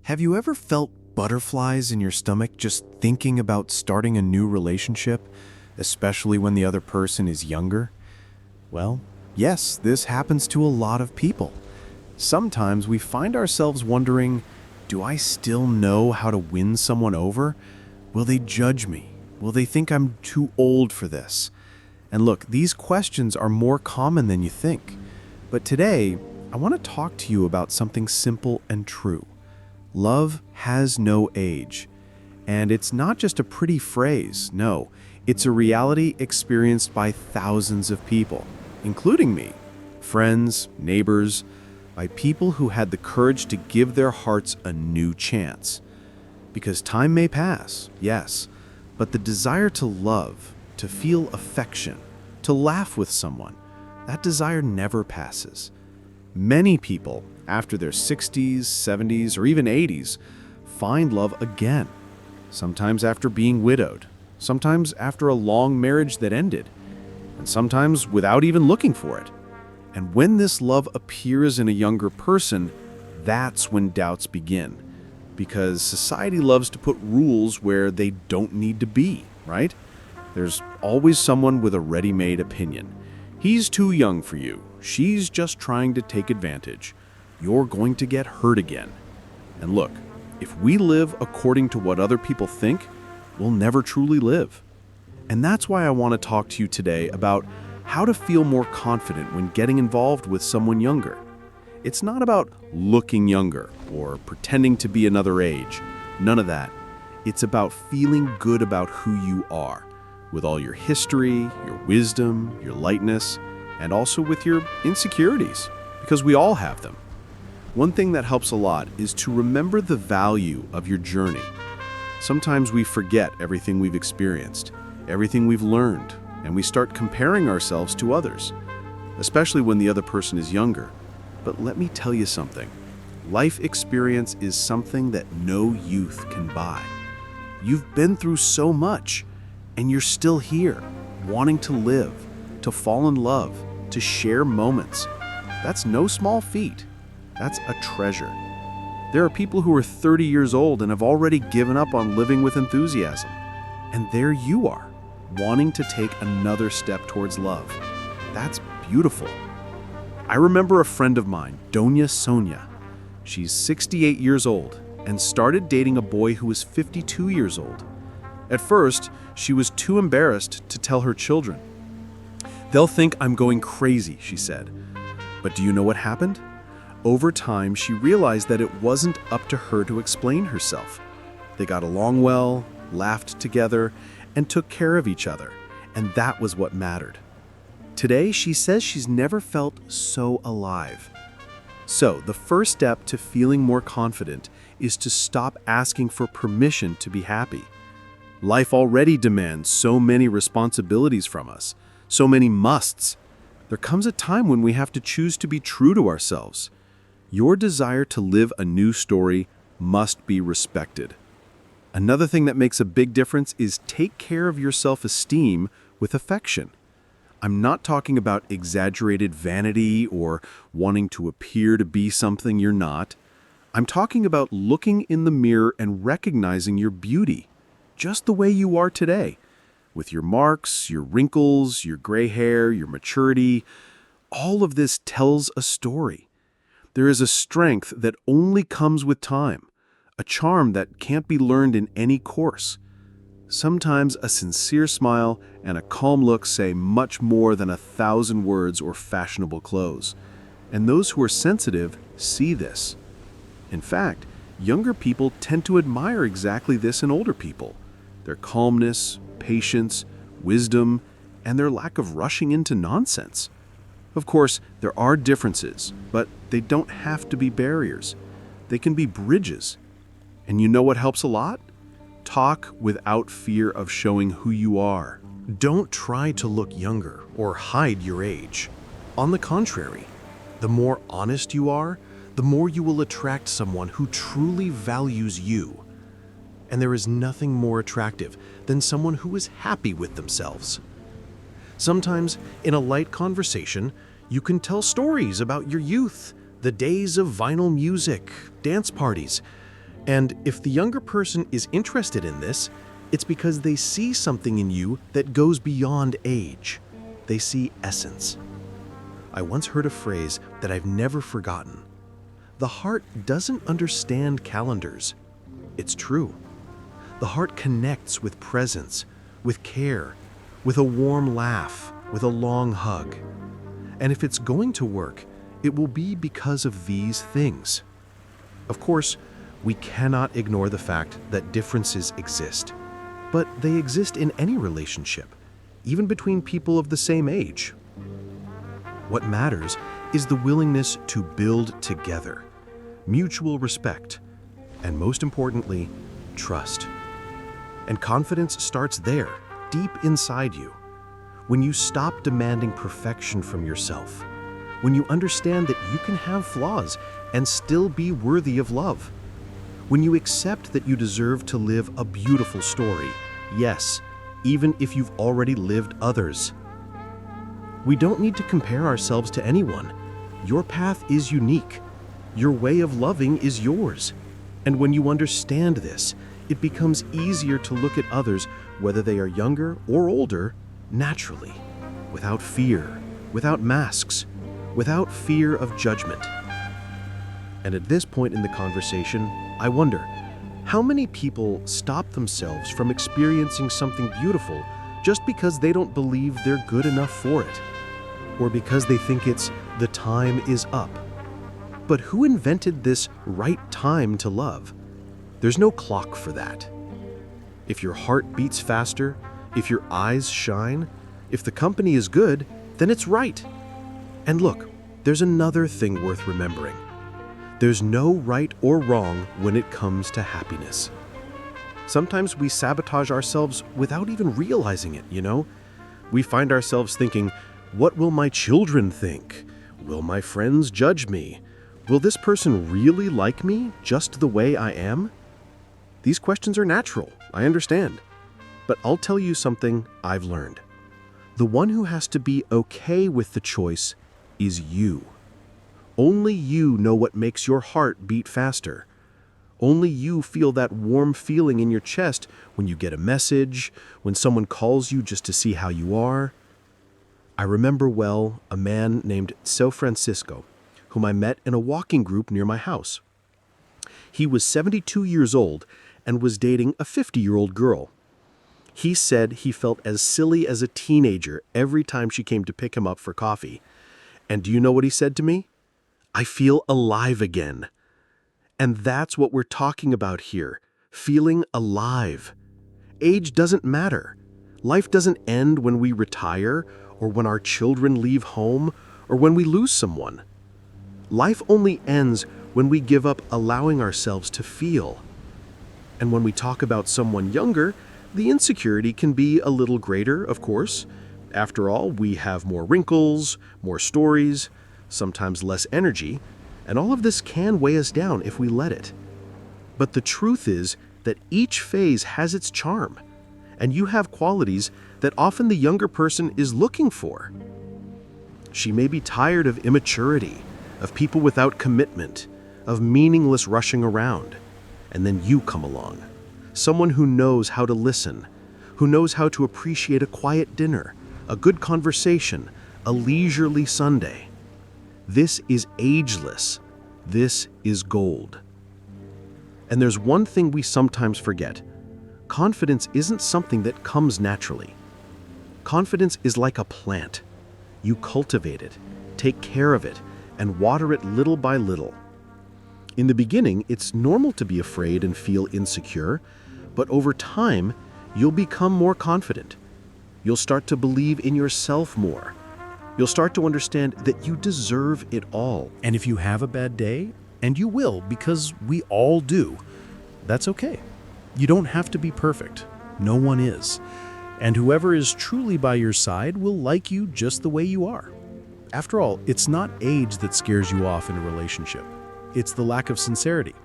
Have you ever felt butterflies in your stomach just thinking about starting a new relationship, especially when the other person is younger? Well, yes, this happens to a lot of people. Sometimes we find ourselves wondering, do I still know how to win someone over? Will they judge me? Will they think I'm too old for this? And look, these questions are more common than you think. But today, I want to talk to you about something simple and true. Love has no age. And it's not just a pretty phrase, no. It's a reality experienced by thousands of people, including me, friends, neighbors, by people who had the courage to give their hearts a new chance. Because time may pass, yes, but the desire to love, to feel affection, to laugh with someone, that desire never passes. Many people, after their 60s, 70s, or even 80s, find love again. Sometimes after being widowed, sometimes after a long marriage that ended, and sometimes without even looking for it. And when this love appears in a younger person, that's when doubts begin. Because society loves to put rules where they don't need to be, right? There's always someone with a ready-made opinion. He's too young for you. She's just trying to take advantage. You're going to get hurt again. And look, if we live according to what other people think, we'll never truly live. And that's why I want to talk to you today about how to feel more confident when getting involved with someone younger. It's not about looking younger or pretending to be another age. None of that. It's about feeling good about who you are, with all your history, your wisdom, your lightness, and also with your insecurities, because we all have them. One thing that helps a lot is to remember the value of your journey. Sometimes we forget everything we've experienced, everything we've learned, and we start comparing ourselves to others, especially when the other person is younger. But let me tell you something. Life experience is something that no youth can buy. You've been through so much, and you're still here, wanting to live, to fall in love, to share moments. That's no small feat. That's a treasure. There are people who are 30 years old and have already given up on living with enthusiasm. And there you are, wanting to take another step towards love. That's beautiful. I remember a friend of mine, Doña Sonia. She's 68 years old and started dating a boy who was 52 years old. At first, she was too embarrassed to tell her children. "They'll think I'm going crazy," she said. But do you know what happened? Over time, she realized that it wasn't up to her to explain herself. They got along well, laughed together, and took care of each other, and that was what mattered. Today, she says she's never felt so alive. So, the first step to feeling more confident is to stop asking for permission to be happy. Life already demands so many responsibilities from us, so many musts. There comes a time when we have to choose to be true to ourselves. Your desire to live a new story must be respected. Another thing that makes a big difference is take care of your self-esteem with affection. I'm not talking about exaggerated vanity or wanting to appear to be something you're not. I'm talking about looking in the mirror and recognizing your beauty, just the way you are today, with your marks, your wrinkles, your gray hair, your maturity. All of this tells a story. There is a strength that only comes with time, a charm that can't be learned in any course. Sometimes a sincere smile and a calm look say much more than 1,000 words or fashionable clothes. And those who are sensitive see this. In fact, younger people tend to admire exactly this in older people. Their calmness, patience, wisdom, and their lack of rushing into nonsense. Of course, there are differences, but they don't have to be barriers. They can be bridges. And you know what helps a lot? Talk without fear of showing who you are. Don't try to look younger or hide your age. On the contrary, the more honest you are, the more you will attract someone who truly values you. And there is nothing more attractive than someone who is happy with themselves. Sometimes, in a light conversation, you can tell stories about your youth, the days of vinyl music, dance parties, And if the younger person is interested in this, it's because they see something in you that goes beyond age. They see essence. I once heard a phrase that I've never forgotten. The heart doesn't understand calendars. It's true. The heart connects with presence, with care, with a warm laugh, with a long hug. And if it's going to work, it will be because of these things. Of course, we cannot ignore the fact that differences exist, but they exist in any relationship, even between people of the same age. What matters is the willingness to build together, mutual respect, and most importantly, trust. And confidence starts there, deep inside you. When you stop demanding perfection from yourself, when you understand that you can have flaws and still be worthy of love, when you accept that you deserve to live a beautiful story, yes, even if you've already lived others. We don't need to compare ourselves to anyone. Your path is unique. Your way of loving is yours. And when you understand this, it becomes easier to look at others, whether they are younger or older, naturally, without fear, without masks, without fear of judgment. And at this point in the conversation, I wonder, how many people stop themselves from experiencing something beautiful just because they don't believe they're good enough for it? Or because they think it's the time is up? But who invented this right time to love? There's no clock for that. If your heart beats faster, if your eyes shine, if the company is good, then it's right. And look, there's another thing worth remembering. There's no right or wrong when it comes to happiness. Sometimes we sabotage ourselves without even realizing it, you know? We find ourselves thinking, what will my children think? Will my friends judge me? Will this person really like me just the way I am? These questions are natural, I understand. But I'll tell you something I've learned. The one who has to be okay with the choice is you. Only you know what makes your heart beat faster. Only you feel that warm feeling in your chest when you get a message, when someone calls you just to see how you are. I remember well a man named São Francisco, whom I met in a walking group near my house. He was 72 years old and was dating a 50-year-old girl. He said he felt as silly as a teenager every time she came to pick him up for coffee. And do you know what he said to me? I feel alive again. And that's what we're talking about here, feeling alive. Age doesn't matter. Life doesn't end when we retire, or when our children leave home, or when we lose someone. Life only ends when we give up allowing ourselves to feel. And when we talk about someone younger, the insecurity can be a little greater, of course. After all, we have more wrinkles, more stories, sometimes less energy, and all of this can weigh us down if we let it. But the truth is that each phase has its charm, and you have qualities that often the younger person is looking for. She may be tired of immaturity, of people without commitment, of meaningless rushing around. And then you come along, someone who knows how to listen, who knows how to appreciate a quiet dinner, a good conversation, a leisurely Sunday. This is ageless. This is gold. And there's one thing we sometimes forget. Confidence isn't something that comes naturally. Confidence is like a plant. You cultivate it, take care of it, and water it little by little. In the beginning, it's normal to be afraid and feel insecure, but over time, you'll become more confident. You'll start to believe in yourself more. You'll start to understand that you deserve it all. And if you have a bad day, and you will, because we all do, that's okay. You don't have to be perfect. No one is. And whoever is truly by your side will like you just the way you are. After all, it's not age that scares you off in a relationship. It's the lack of sincerity.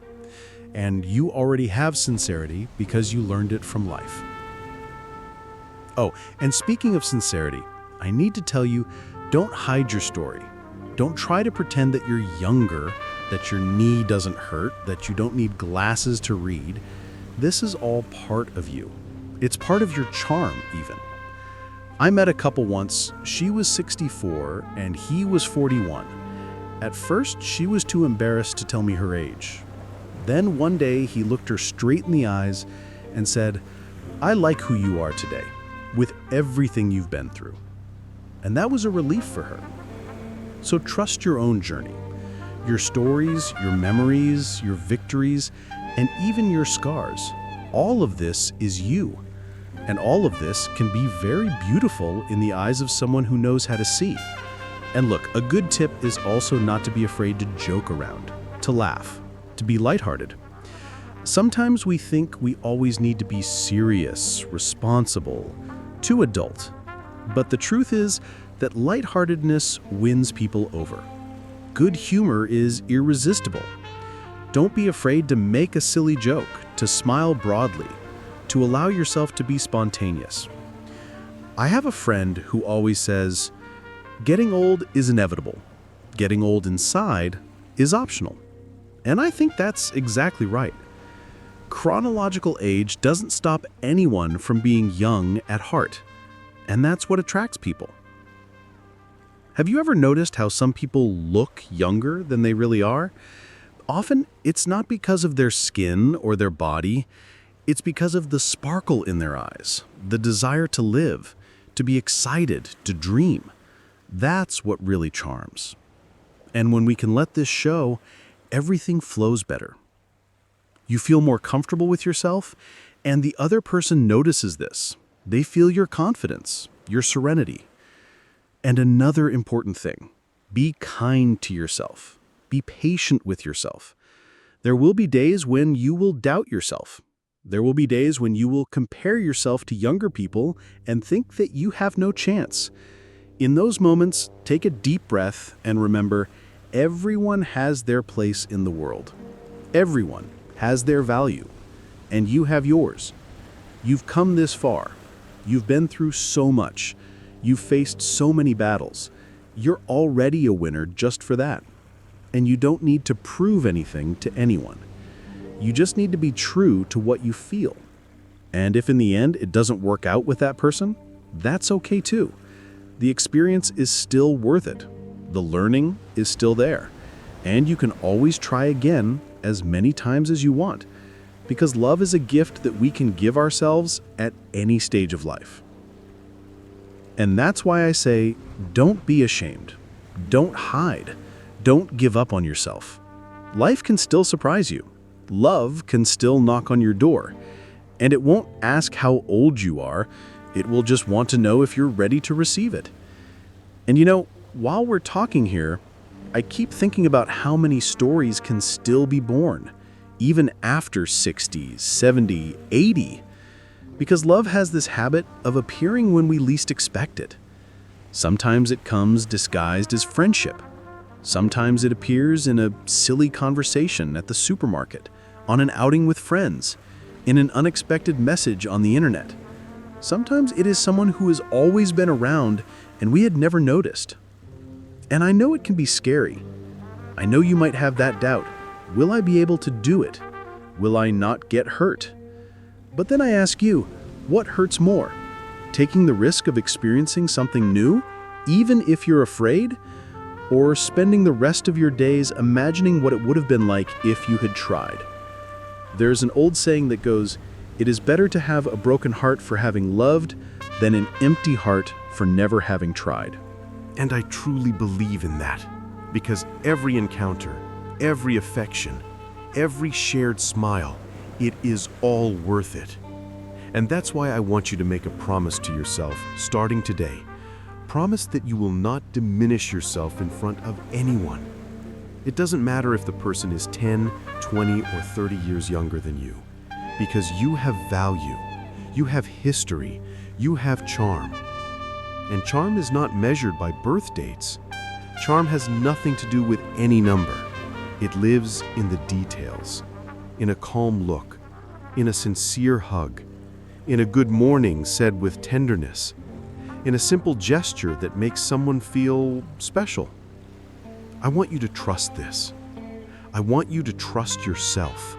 And you already have sincerity because you learned it from life. Oh, and speaking of sincerity, I need to tell you, don't hide your story. Don't try to pretend that you're younger that your knee doesn't hurt, that you don't need glasses to read. This is all part of you. It's part of your charm, even. I met a couple once. She was 64 and he was 41. At first, she was too embarrassed to tell me her age. Then one day, he looked her straight in the eyes and said, "I like who you are today, with everything you've been through." And that was a relief for her. So trust your own journey. Your stories, your memories, your victories, and even your scars. All of this is you. And all of this can be very beautiful in the eyes of someone who knows how to see. And look, a good tip is also not to be afraid to joke around, to laugh, to be lighthearted. Sometimes we think we always need to be serious, responsible, too adult. But the truth is that lightheartedness wins people over. Good humor is irresistible. Don't be afraid to make a silly joke, to smile broadly, to allow yourself to be spontaneous. I have a friend who always says, "Getting old is inevitable. Getting old inside is optional." And I think that's exactly right. Chronological age doesn't stop anyone from being young at heart, and that's what attracts people. Have you ever noticed how some people look younger than they really are? Often, it's not because of their skin or their body. It's because of the sparkle in their eyes, the desire to live, to be excited, to dream. That's what really charms. And when we can let this show, everything flows better. You feel more comfortable with yourself, and the other person notices this. They feel your confidence, your serenity. And another important thing, be kind to yourself. Be patient with yourself. There will be days when you will doubt yourself. There will be days when you will compare yourself to younger people and think that you have no chance. In those moments, take a deep breath and remember, everyone has their place in the world. Everyone has their value, and you have yours. You've come this far. You've been through so much. You've faced so many battles. You're already a winner just for that. And you don't need to prove anything to anyone. You just need to be true to what you feel. And if in the end it doesn't work out with that person, that's okay too. The experience is still worth it. The learning is still there. And you can always try again as many times as you want, because love is a gift that we can give ourselves at any stage of life. And that's why I say, don't be ashamed. Don't hide. Don't give up on yourself. Life can still surprise you. Love can still knock on your door. And it won't ask how old you are. It will just want to know if you're ready to receive it. And you know, while we're talking here, I keep thinking about how many stories can still be born, even after 60, 70, 80. Because love has this habit of appearing when we least expect it. Sometimes it comes disguised as friendship. Sometimes it appears in a silly conversation at the supermarket, on an outing with friends, in an unexpected message on the internet. Sometimes it is someone who has always been around and we had never noticed. And I know it can be scary. I know you might have that doubt. Will I be able to do it? Will I not get hurt? But then I ask you, what hurts more? Taking the risk of experiencing something new, even if you're afraid? Or spending the rest of your days imagining what it would have been like if you had tried? There's an old saying that goes, "It is better to have a broken heart for having loved than an empty heart for never having tried." And I truly believe in that, because every encounter, every affection, every shared smile, it is all worth it. And that's why I want you to make a promise to yourself, starting today. Promise that you will not diminish yourself in front of anyone. It doesn't matter if the person is 10, 20, or 30 years younger than you, because you have value, you have history, you have charm. And charm is not measured by birth dates. Charm has nothing to do with any number. It lives in the details, in a calm look, in a sincere hug, in a good morning said with tenderness, in a simple gesture that makes someone feel special. I want you to trust this. I want you to trust yourself.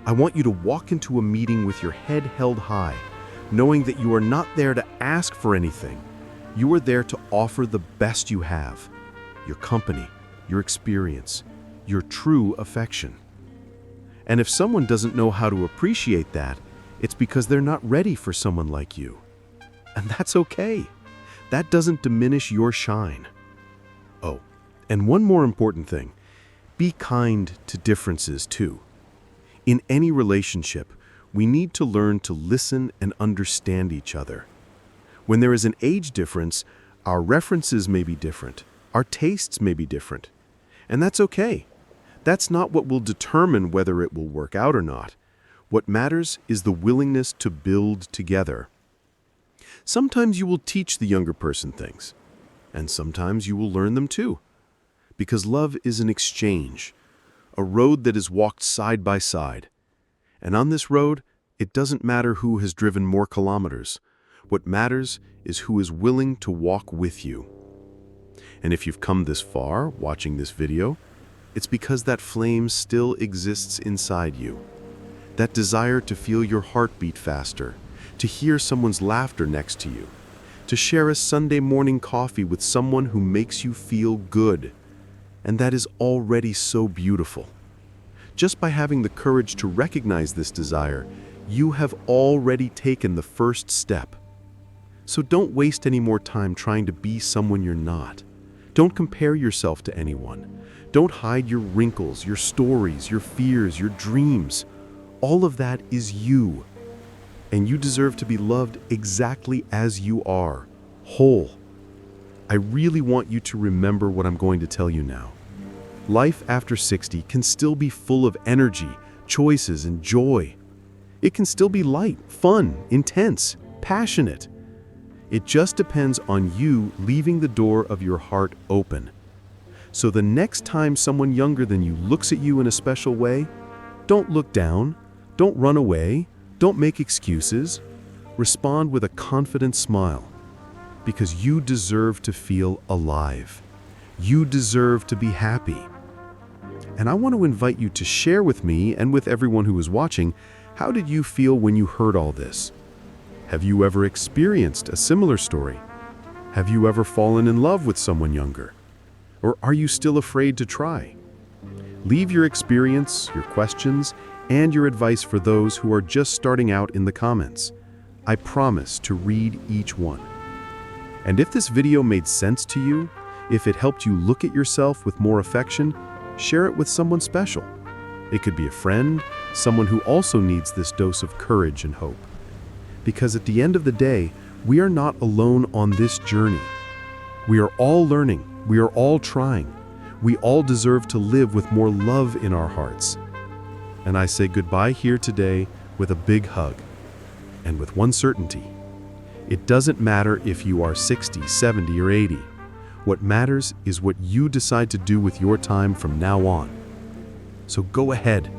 I want you to walk into a meeting with your head held high, knowing that you are not there to ask for anything. You are there to offer the best you have, your company, your experience, your true affection. And if someone doesn't know how to appreciate that, it's because they're not ready for someone like you. And that's okay. That doesn't diminish your shine. Oh, and one more important thing. Be kind to differences too. In any relationship, we need to learn to listen and understand each other. When there is an age difference, our references may be different, our tastes may be different. And that's okay. That's not what will determine whether it will work out or not. What matters is the willingness to build together. Sometimes you will teach the younger person things, and sometimes you will learn them too. Because love is an exchange, a road that is walked side by side. And on this road, it doesn't matter who has driven more kilometers. What matters is who is willing to walk with you. And if you've come this far watching this video, it's because that flame still exists inside you. That desire to feel your heart beat faster, to hear someone's laughter next to you, to share a Sunday morning coffee with someone who makes you feel good. And that is already so beautiful. Just by having the courage to recognize this desire, you have already taken the first step. So don't waste any more time trying to be someone you're not. Don't compare yourself to anyone. Don't hide your wrinkles, your stories, your fears, your dreams. All of that is you. And you deserve to be loved exactly as you are, whole. I really want you to remember what I'm going to tell you now. Life after 60 can still be full of energy, choices, and joy. It can still be light, fun, intense, passionate. It just depends on you leaving the door of your heart open. So the next time someone younger than you looks at you in a special way, don't look down, don't run away, don't make excuses. Respond with a confident smile, because you deserve to feel alive. You deserve to be happy. And I want to invite you to share with me and with everyone who is watching, how did you feel when you heard all this? Have you ever experienced a similar story? Have you ever fallen in love with someone younger? Or are you still afraid to try? Leave your experience, your questions, and your advice for those who are just starting out in the comments. I promise to read each one. And if this video made sense to you, if it helped you look at yourself with more affection, share it with someone special. It could be a friend, someone who also needs this dose of courage and hope. Because at the end of the day, we are not alone on this journey. We are all learning. We are all trying. We all deserve to live with more love in our hearts. And I say goodbye here today with a big hug. And with one certainty, it doesn't matter if you are 60, 70, or 80. What matters is what you decide to do with your time from now on. So go ahead,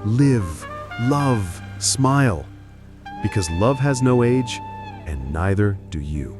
live, love, smile, because love has no age, and neither do you.